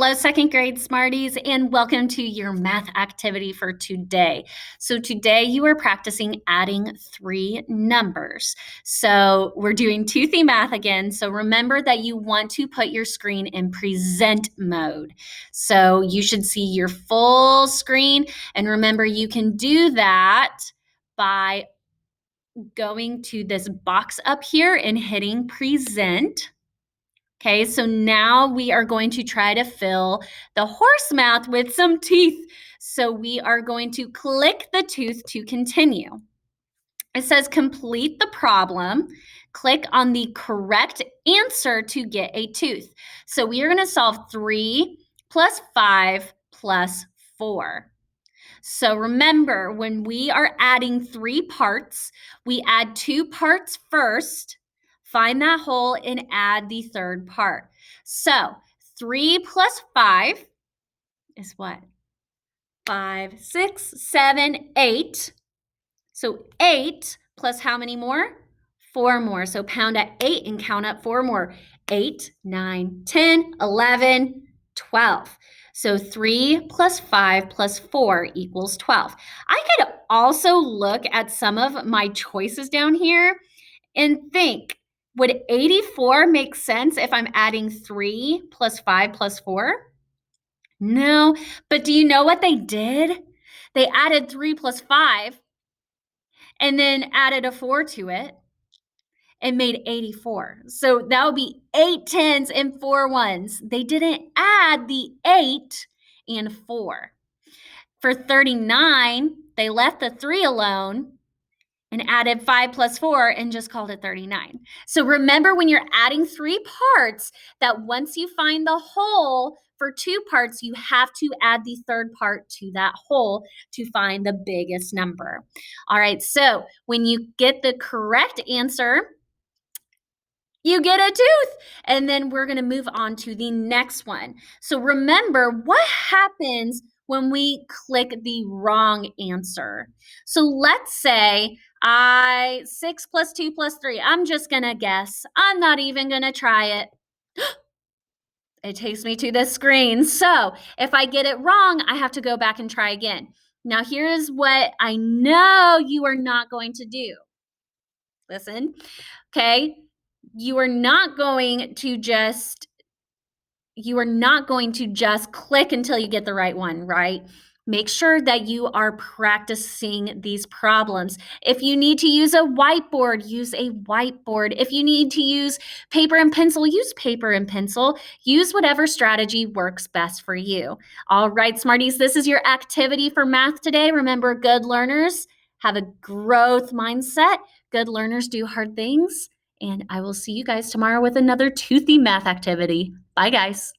Hello, second grade Smarties, and welcome to your math activity for today. So today you are practicing adding 3 numbers. So we're doing Toothy math again. So remember that you want to put your screen in present mode. So you should see your full screen. And remember, you can do that by going to this box up here and hitting present. Okay, so now we are going to try to fill the horse mouth with some teeth. So we are going to click the tooth to continue. It says complete the problem. Click on the correct answer to get a tooth. So we are going to solve 3 plus 5 plus 4. So remember, when we are adding 3 parts, we add 2 parts first, find that hole, and add the third part. So 3 plus 5 is what? 5, 6, 7, 8. So 8 plus how many more? 4 more. So pound at 8 and count up 4 more. 8, 9, 10, 11, 12. So 3 plus 5 plus 4 equals 12. I could also look at some of my choices down here and think, would 84 make sense if I'm adding 3 plus 5 plus 4? No, but do you know what they did? They added 3 plus 5 and then added a 4 to it and made 84. So that would be 8 tens and 4 ones. They didn't add the 8 and 4. For 39, they left the 3 alone and added 5 plus 4 and just called it 39. So remember, when you're adding 3 parts, that once you find the whole for 2 parts, you have to add the third part to that whole to find the biggest number. All right, so when you get the correct answer, you get a tooth. And then we're going to move on to the next one. So remember, what happens when we click the wrong answer? So let's say 6 plus 2 plus 3. I'm just going to guess. I'm not even going to try it. It takes me to the screen. So if I get it wrong, I have to go back and try again. Now, here's what I know you are not going to do. Listen, okay? You are not going to just click until you get the right one, right? Make sure that you are practicing these problems. If you need to use a whiteboard, use a whiteboard. If you need to use paper and pencil, use paper and pencil. Use whatever strategy works best for you. All right, Smarties, this is your activity for math today. Remember, good learners have a growth mindset. Good learners do hard things. And I will see you guys tomorrow with another Toothy math activity. Bye, guys.